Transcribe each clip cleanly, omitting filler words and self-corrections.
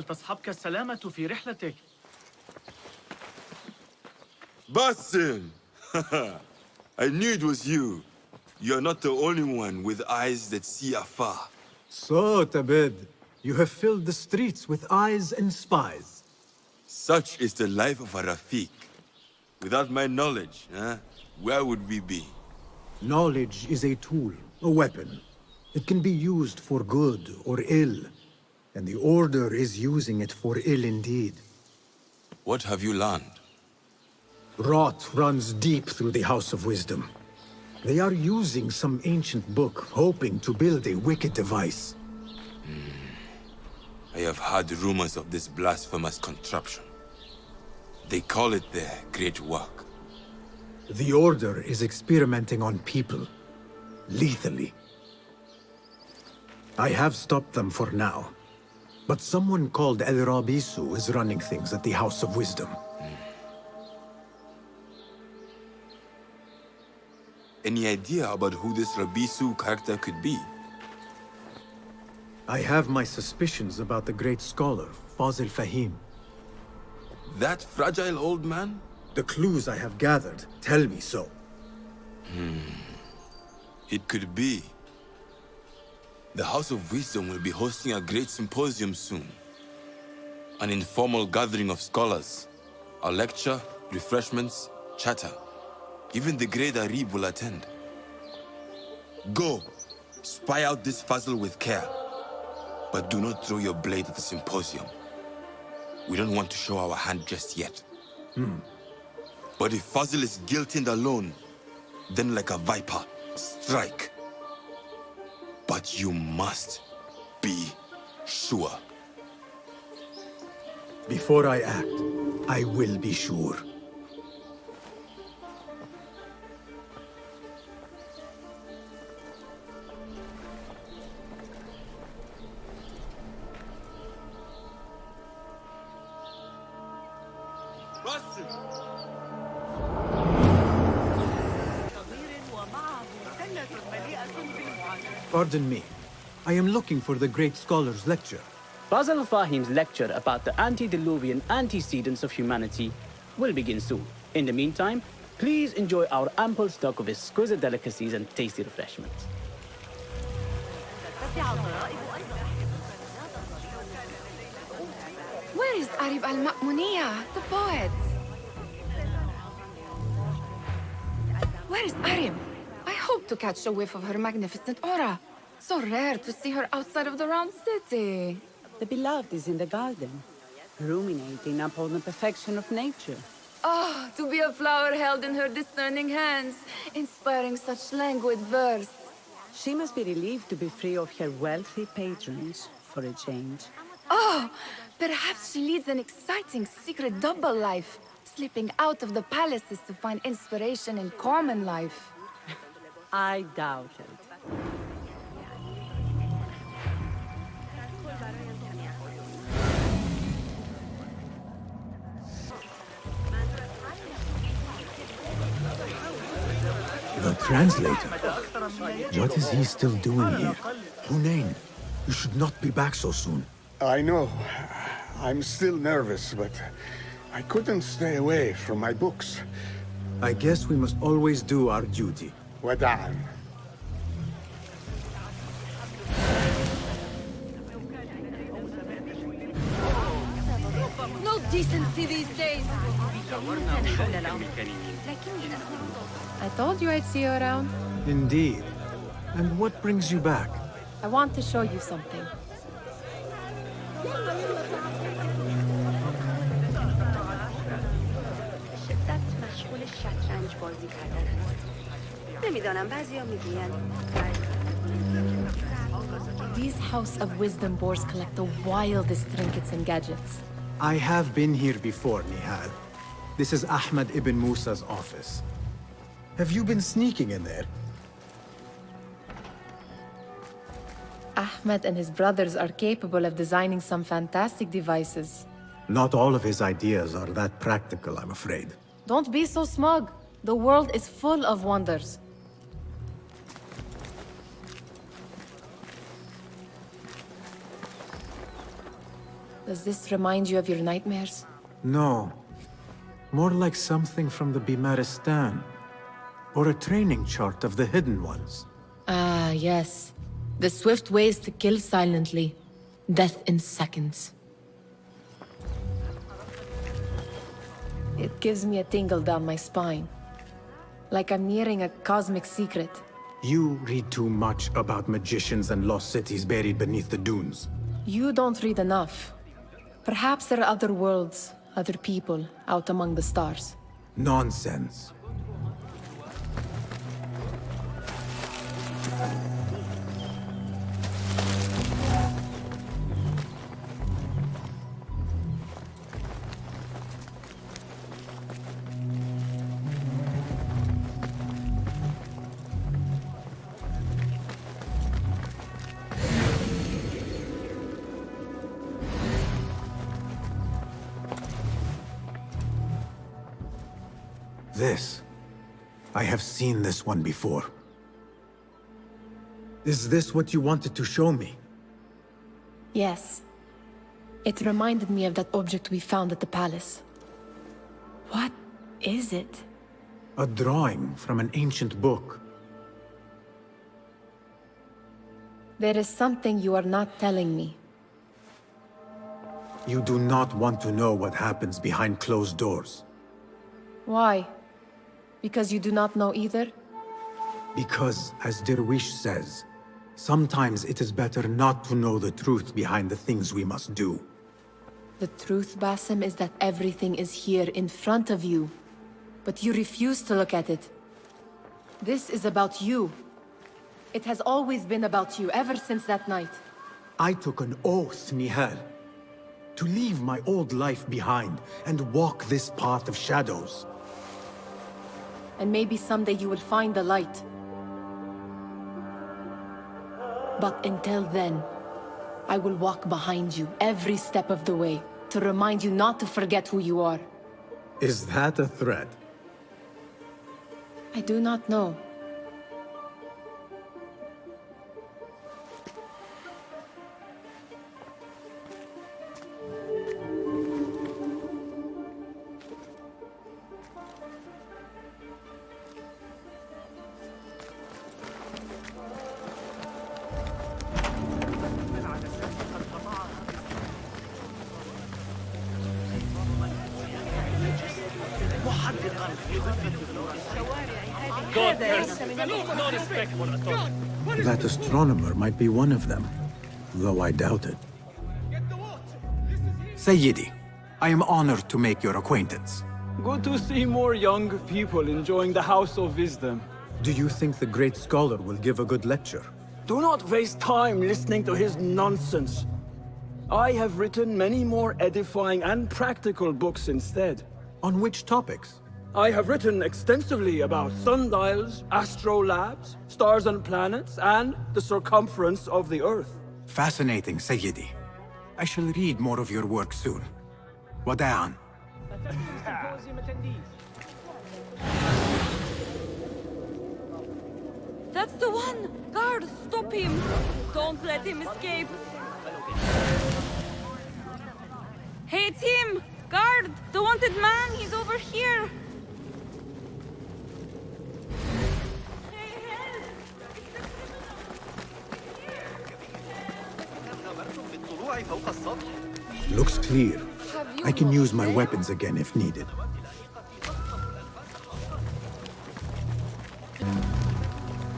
ولتصحبك السلامة في رحلتك. Basim! I knew it was you. You're not the only one with eyes that see afar. So, Tabid, you have filled the streets with eyes and spies. Such is the life of a Rafiq. Without my knowledge, where would we be? Knowledge is a tool, a weapon. It can be used for good or ill, and the Order is using it for ill indeed. What have you learned? Rot runs deep through the House of Wisdom. They are using some ancient book, hoping to build a wicked device. I have heard rumors of this blasphemous contraption. They call it their great work. The Order is experimenting on people, lethally. I have stopped them for now, but someone called El Rabisu is running things at the House of Wisdom. Any idea about who this Rabisu character could be? I have my suspicions about the great scholar, Fazil Fahim. That fragile old man? The clues I have gathered tell me so. It could be. The House of Wisdom will be hosting a great symposium soon. An informal gathering of scholars. A lecture, refreshments, chatter. Even the great Arib will attend. Go, spy out this puzzle with care. But do not throw your blade at the symposium. We don't want to show our hand just yet. But if Fazil is guilty and alone, then like a viper, strike. But you must be sure. Before I act, I will be sure. Pardon me. I am looking for the great scholar's lecture. Fazl Fahim's lecture about the antediluvian antecedents of humanity will begin soon. In the meantime, please enjoy our ample stock of exquisite delicacies and tasty refreshments. Where is Arib al-Ma'muniya, the poet? Where is Arib? I hope to catch a whiff of her magnificent aura. So rare to see her outside of the round city. The beloved is in the garden, ruminating upon the perfection of nature. Oh, to be a flower held in her discerning hands, inspiring such languid verse. She must be relieved to be free of her wealthy patrons for a change. Oh, perhaps she leads an exciting secret double life, slipping out of the palaces to find inspiration in common life. I doubt it. The translator? What is he still doing here? Hunain, you should not be back so soon. I know. I'm still nervous, but I couldn't stay away from my books. I guess we must always do our duty. Wada'an. No decency these days. I told you I'd see you around. Indeed. And what brings you back? I want to show you something. These House of Wisdom boars collect the wildest trinkets and gadgets. I have been here before, Nihal. This is Ahmed ibn Musa's office. Have you been sneaking in there? Ahmed and his brothers are capable of designing some fantastic devices. Not all of his ideas are that practical, I'm afraid. Don't be so smug. The world is full of wonders. Does this remind you of your nightmares? No. More like something from the Bimaristan. Or a training chart of the Hidden Ones. Ah, yes. The swift ways to kill silently. Death in seconds. It gives me a tingle down my spine. Like I'm nearing a cosmic secret. You read too much about magicians and lost cities buried beneath the dunes. You don't read enough. Perhaps there are other worlds, other people, out among the stars. Nonsense. This. I have seen this one before. Is this what you wanted to show me? Yes. It reminded me of that object we found at the palace. What is it? A drawing from an ancient book. There is something you are not telling me. You do not want to know what happens behind closed doors. Why? Because you do not know either? Because, as Derwish says, sometimes it is better not to know the truth behind the things we must do. The truth, Basim, is that everything is here in front of you. But you refuse to look at it. This is about you. It has always been about you, ever since that night. I took an oath, Nihal, to leave my old life behind and walk this path of shadows. And maybe someday you will find the light. But until then, I will walk behind you every step of the way to remind you not to forget who you are. Is that a threat? I do not know. That astronomer might be one of them, though I doubt it. Sayyidi, I am honored to make your acquaintance. Good to see more young people enjoying the House of Wisdom. Do you think the great scholar will give a good lecture? Do not waste time listening to his nonsense. I have written many more edifying and practical books instead. On which topics? I have written extensively about sundials, astrolabes, stars and planets, and the circumference of the Earth. Fascinating, Sayyidi. I shall read more of your work soon. Wada'an. That's the one! Guard, stop him! Don't let him escape! Hey, it's him! Guard! The wanted man! He's over here! Looks clear. I can use my weapons again if needed.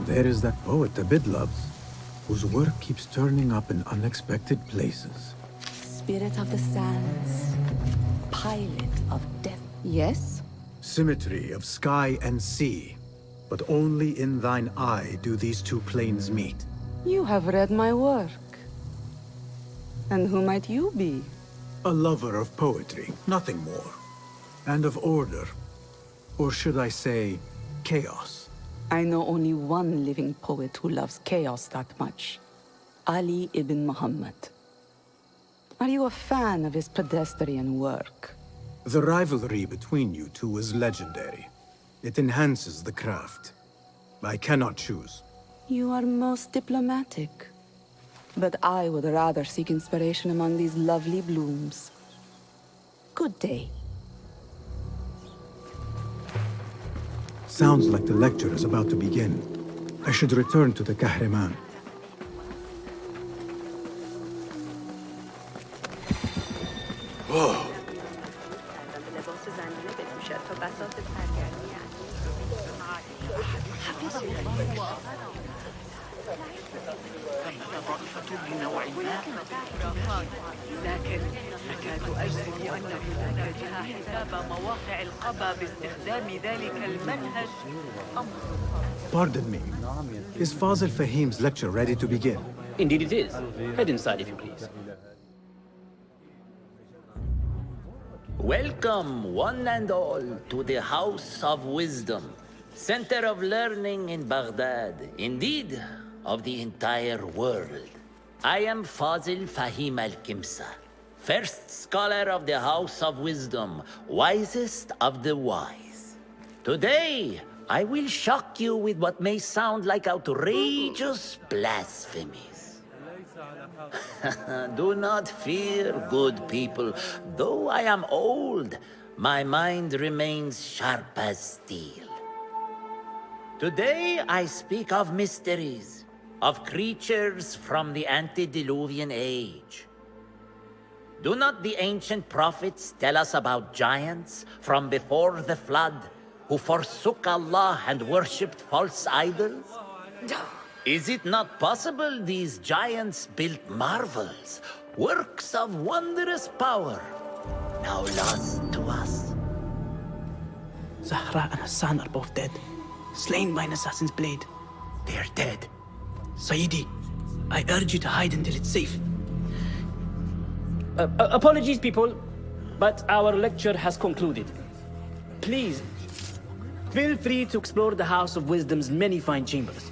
There is that poet Abid loves, whose work keeps turning up in unexpected places. Spirit of the sands, pilot of death. Yes? Symmetry of sky and sea, but only in thine eye do these two planes meet. You have read my work. And who might you be? A lover of poetry, nothing more. And of order. Or should I say, chaos. I know only one living poet who loves chaos that much. Ali ibn Muhammad. Are you a fan of his pedestrian work? The rivalry between you two is legendary. It enhances the craft. I cannot choose. You are most diplomatic. But I would rather seek inspiration among these lovely blooms. Good day. Sounds like the lecture is about to begin. I should return to the Kahraman. Whoa! لكن أكاد أجزم أن هناك جهة حساب مواقع القبا باستخدام ذلك المنهج. Pardon me. Is Fazil Fahim's lecture ready to begin? Indeed it is. Head inside if you please. Welcome, one and all, to the House of Wisdom, center of learning in Baghdad, indeed, of the entire world. I am Fazil Fahim al-Kimsa, first scholar of the House of Wisdom, wisest of the wise. Today, I will shock you with what may sound like outrageous blasphemies. Do not fear, good people. Though I am old, my mind remains sharp as steel. Today, I speak of mysteries, of creatures from the antediluvian age. Do not the ancient prophets tell us about giants from before the flood who forsook Allah and worshipped false idols? Is it not possible these giants built marvels, works of wondrous power, now lost to us? Zahra and Hassan are both dead, slain by an assassin's blade. They are dead. Sayyidi, I urge you to hide until it's safe. Apologies, people, but our lecture has concluded. Please, feel free to explore the House of Wisdom's many fine chambers.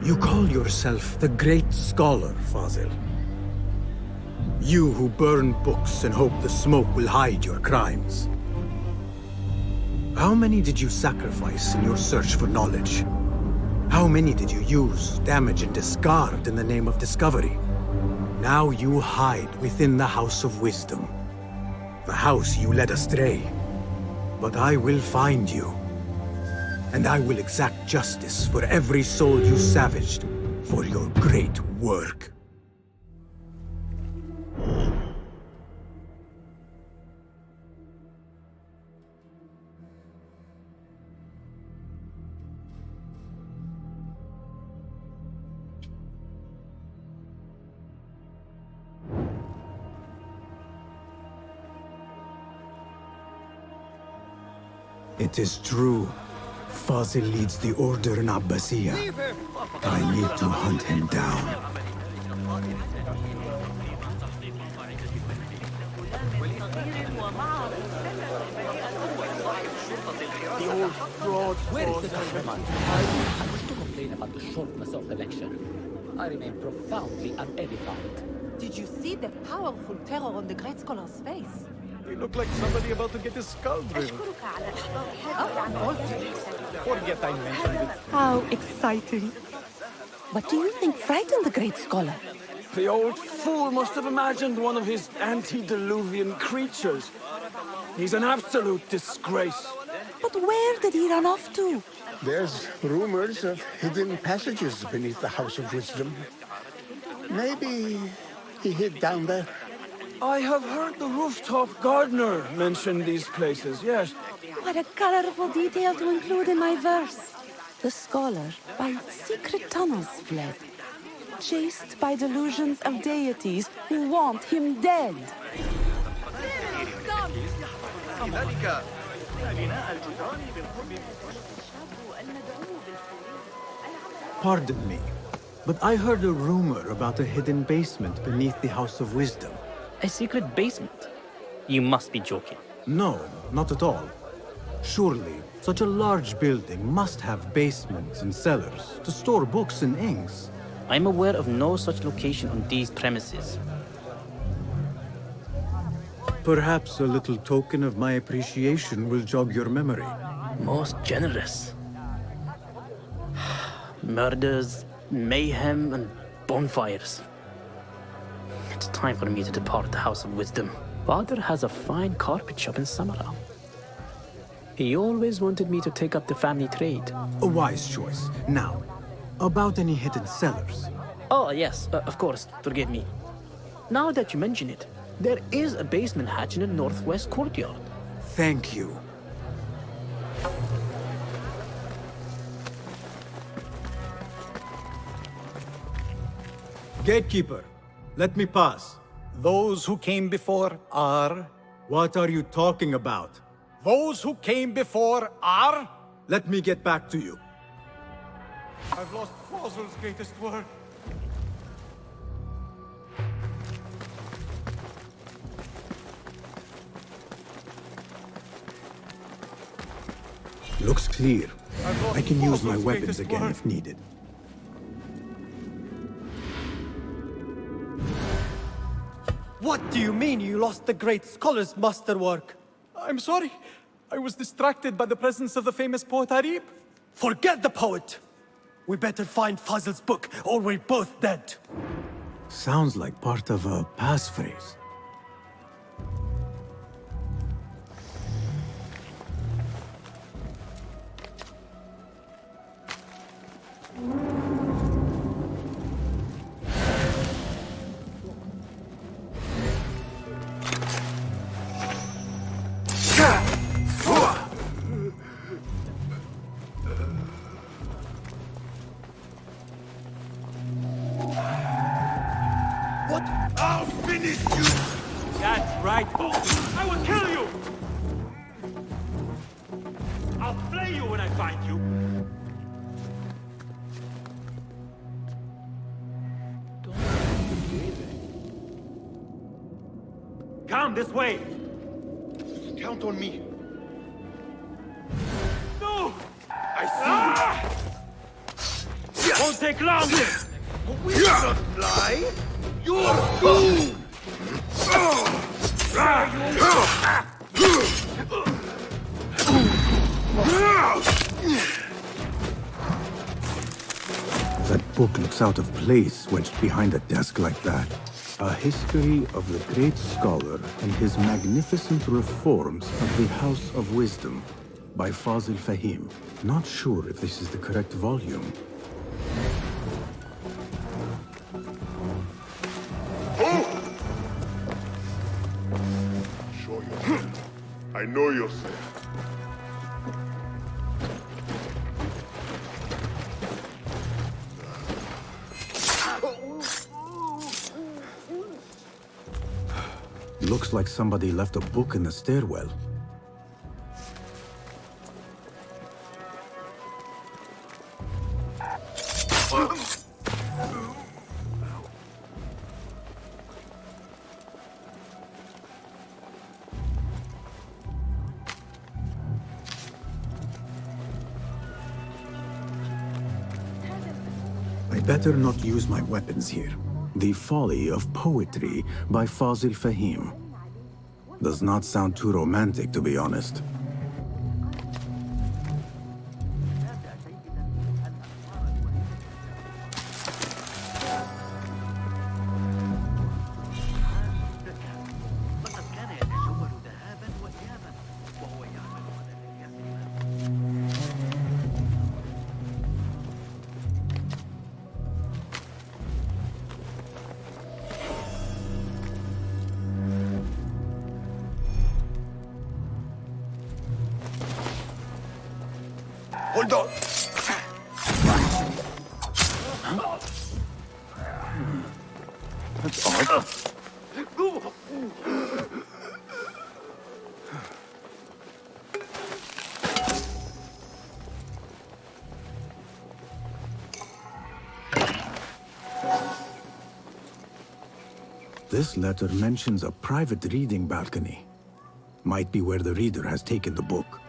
You call yourself the great scholar, Fazil. You who burn books and hope the smoke will hide your crimes. How many did you sacrifice in your search for knowledge? How many did you use, damage, and discard in the name of discovery? Now you hide within the House of Wisdom. The house you led astray. But I will find you. And I will exact justice for every soul you savaged for your great work. It is true. Fazil leads the order in Abbasiyah. I need to hunt him down. The old fraud. Where is the Kahraman? I wish to complain about the shortness of the lecture. I remain profoundly unedified. Did you see the powerful terror on the great scholar's face? You look like somebody about to get his skull drilled. Forget I mentioned it. How exciting. What do you think frightened the great scholar? The old fool must have imagined one of his antediluvian creatures. He's an absolute disgrace. But where did he run off to? There's rumors of hidden passages beneath the House of Wisdom. Maybe he hid down there. I have heard the rooftop gardener mention these places, yes. What a colorful detail to include in my verse. The scholar by secret tunnels fled, chased by delusions of deities who want him dead. Pardon me, but I heard a rumor about a hidden basement beneath the House of Wisdom. A secret basement? You must be joking. No, not at all. Surely, such a large building must have basements and cellars to store books and inks. I'm aware of no such location on these premises. Perhaps a little token of my appreciation will jog your memory. Most generous. Murders, mayhem, and bonfires. It's time for me to depart the House of Wisdom. Father has a fine carpet shop in Samara. He always wanted me to take up the family trade. A wise choice. Now, about any hidden cellars? Oh, yes, of course. Forgive me. Now that you mention it, there is a basement hatch in the northwest courtyard. Thank you. Gatekeeper, let me pass. Those who came before are... What are you talking about? Those who came before are... Let me get back to you. I've lost Fossil's greatest work. Looks clear. I can use my Fossil's weapons greatest again work. if needed. What do you mean you lost the great scholar's masterwork? I'm sorry. I was distracted by the presence of the famous poet Arib. Forget the poet! We better find Fazl's book, or we're both dead. Sounds like part of a passphrase. What? I'll finish you! That's right. I will kill you! I'll flay you when I find you! Come this way! Count on me. No! I see you! Won't take long! We will not fly! You're doomed! That book looks out of place wedged behind a desk like that. A history of the great scholar and his magnificent reforms of the House of Wisdom by Fazil Fahim. Not sure if this is the correct volume. Show yourself. I know yourself. Looks like somebody left a book in the stairwell. I better not use my weapons here. The Folly of Poetry by Fazil Fahim. Does not sound too romantic, to be honest. Hold on! That's odd. This letter mentions a private reading balcony. Might be where the reader has taken the book.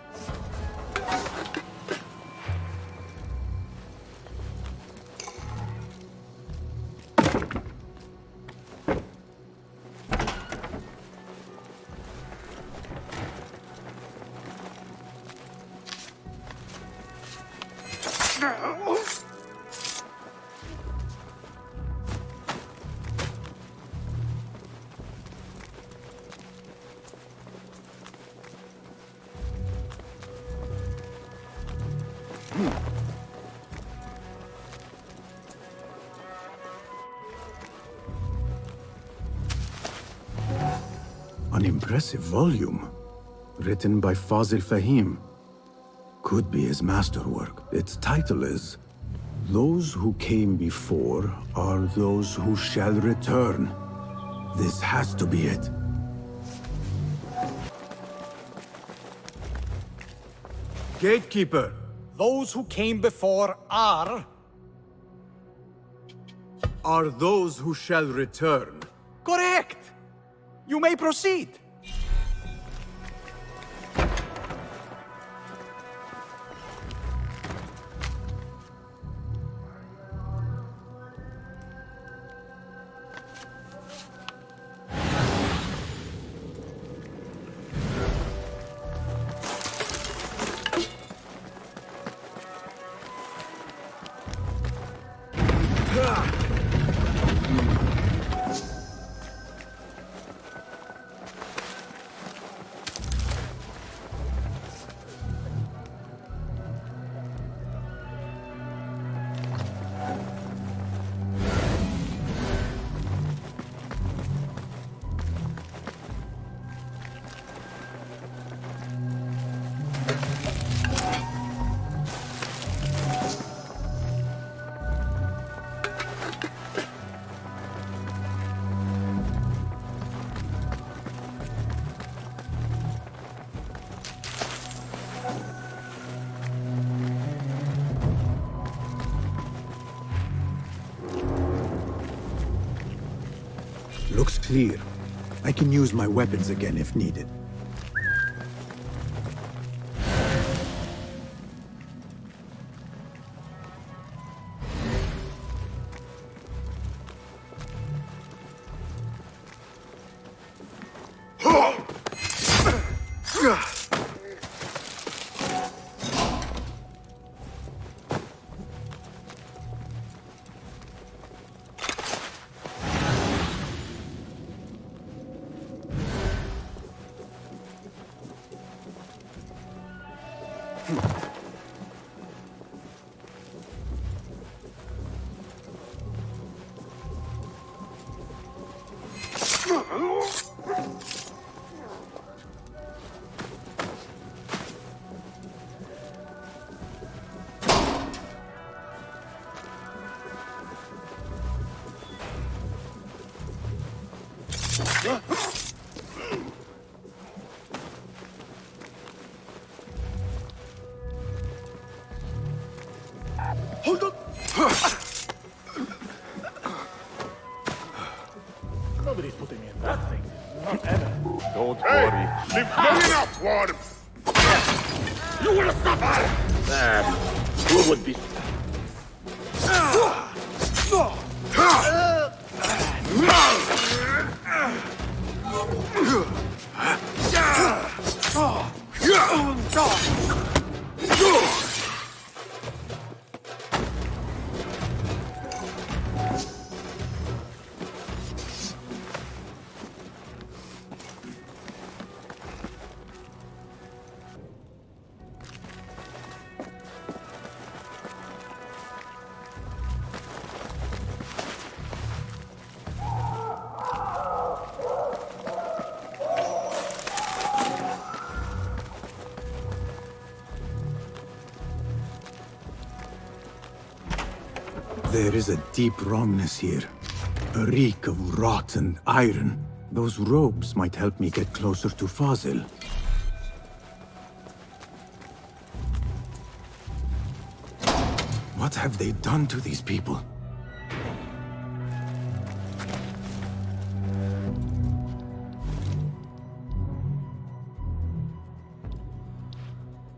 An impressive volume. Written by Fazil Fahim. Could be his masterwork. Its title is Those Who Came Before Are Those Who Shall Return. This has to be it. Gatekeeper! Those who came before are those who shall return. correct! You may proceed. Looks clear. I can use my weapons again if needed. Hold on! Nobody's putting me in that thing. Not ever. Don't worry. Live long enough, worm! You will suffer! Who would be... There is a deep wrongness here. A reek of rot and iron. Those robes might help me get closer to Fazil. What have they done to these people?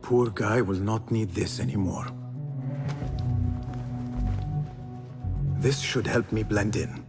Poor guy will not need this anymore. This should help me blend in.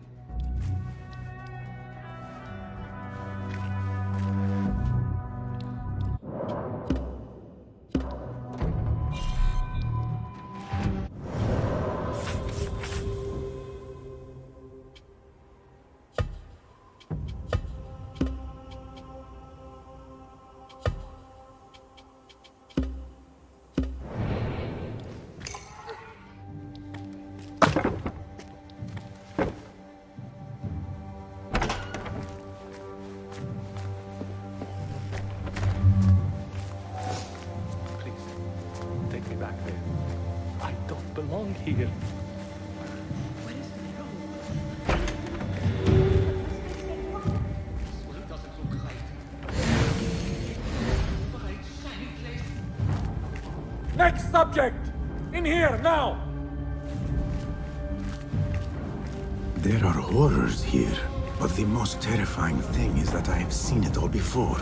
here. Next subject! In here, now! There are horrors here, but the most terrifying thing is that I have seen it all before.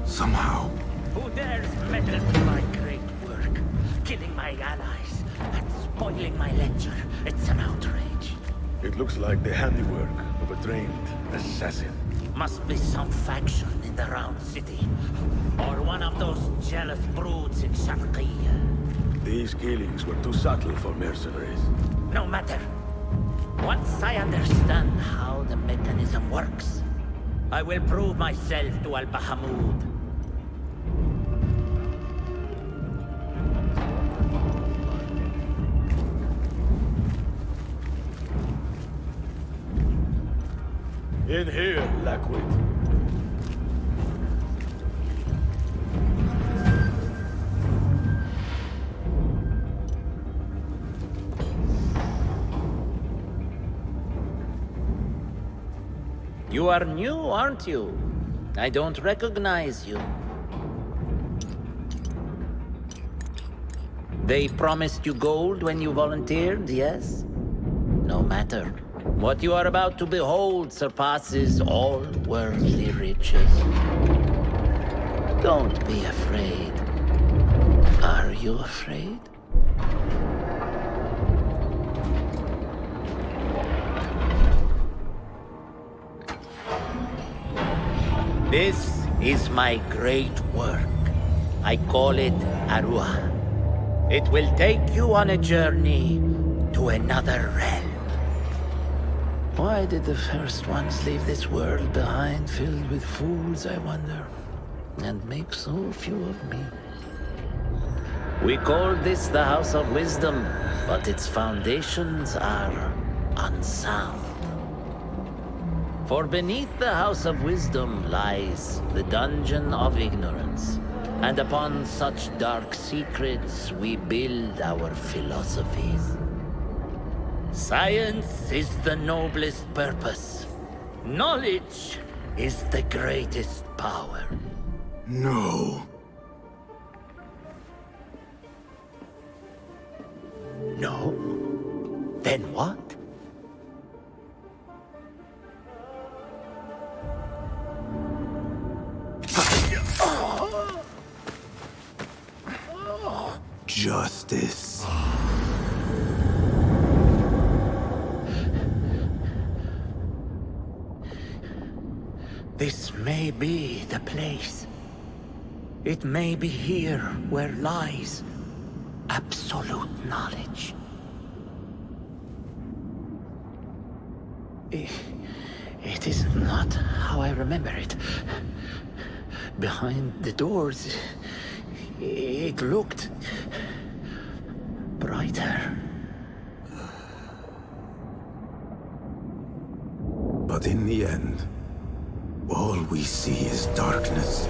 Somehow. Who dares meddle with my great work, killing my allies and spoiling my lecture? It's an outrage. It looks like the handiwork of a trained assassin. Must be some faction in the Round City, or one of those jealous broods in Sharqiyya. These killings were too subtle for mercenaries. No matter. Once I understand how the mechanism works, I will prove myself to Al-Bahamud. In here, Lackwit. You are new, aren't you? I don't recognize you. They promised you gold when you volunteered, yes? No matter. What you are about to behold surpasses all worldly riches. Don't be afraid. Are you afraid? This is my great work. I call it Arua. It will take you on a journey to another realm. Why did the first ones leave this world behind, filled with fools, I wonder, and make so few of me? We call this the House of Wisdom, but its foundations are unsound. For beneath the House of Wisdom lies the Dungeon of Ignorance, and upon such dark secrets we build our philosophies. Science is the noblest purpose. Knowledge is the greatest power. No. No? Then what? Justice. This may be the place. It may be here where lies absolute knowledge. It is not how I remember it. Behind the doors, it looked brighter. But in the end, all we see is darkness.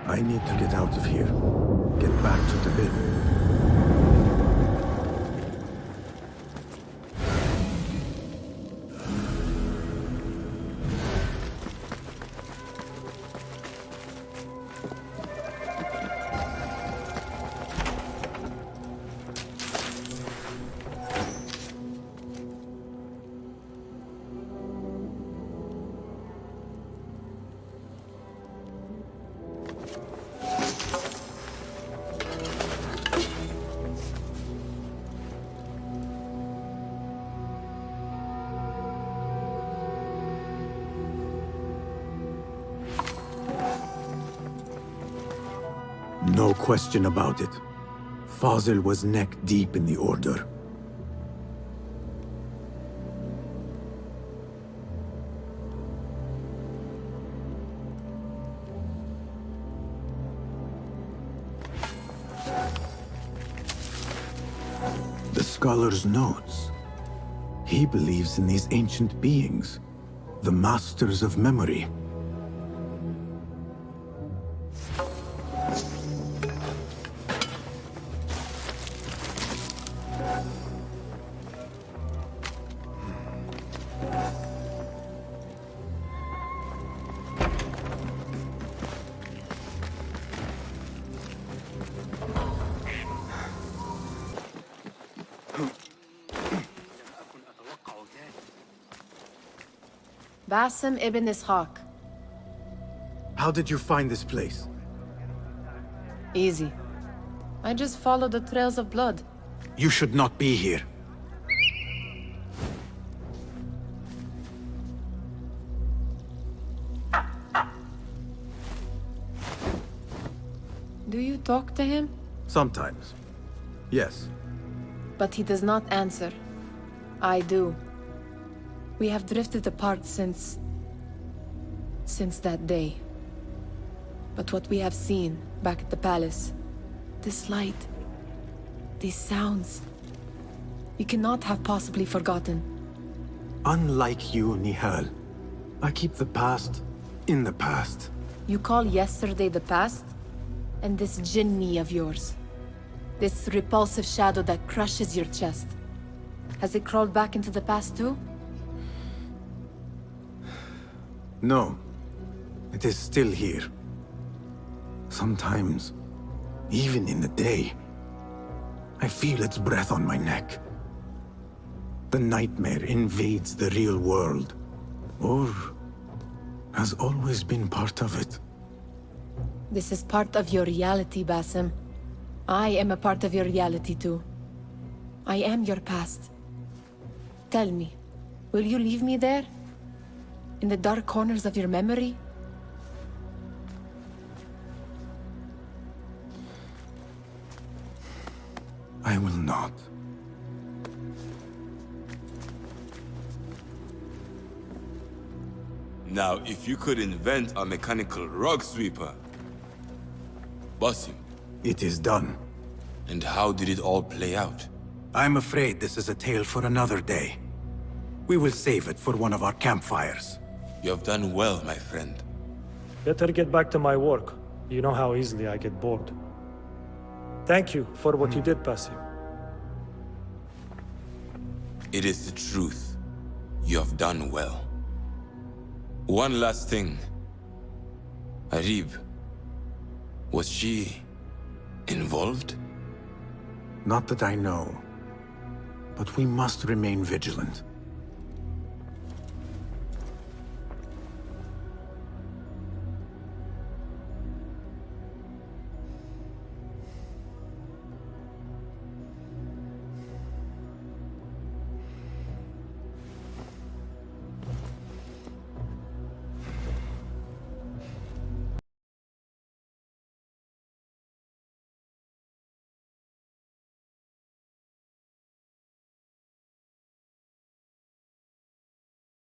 I need to get out of here. Get back to the bin. No question about it. Fazil was neck deep in the Order. The scholar's notes. He believes in these ancient beings, the masters of memory. Basim ibn Ishaq. How did you find this place? Easy. I just followed the trails of blood. You should not be here. Do you talk to him? Sometimes. Yes. But he does not answer. I do. We have drifted apart since that day. But what we have seen back at the palace, this light, these sounds, we cannot have possibly forgotten. Unlike you, Nihal, I keep the past in the past. You call yesterday the past? And this jinni of yours, this repulsive shadow that crushes your chest, has it crawled back into the past too? No. It is still here. Sometimes, even in the day, I feel its breath on my neck. The nightmare invades the real world, or has always been part of it. This is part of your reality, Basim. I am a part of your reality too. I am your past. Tell me, will you leave me there? In the dark corners of your memory? I will not. Now, if you could invent a mechanical rug sweeper, Basim. It is done. And how did it all play out? I'm afraid this is a tale for another day. We will save it for one of our campfires. You have done well, my friend. Better get back to my work. You know how easily I get bored. Thank you for what you did, Basim. It is the truth. You have done well. One last thing. Arib, was she involved? Not that I know. But we must remain vigilant.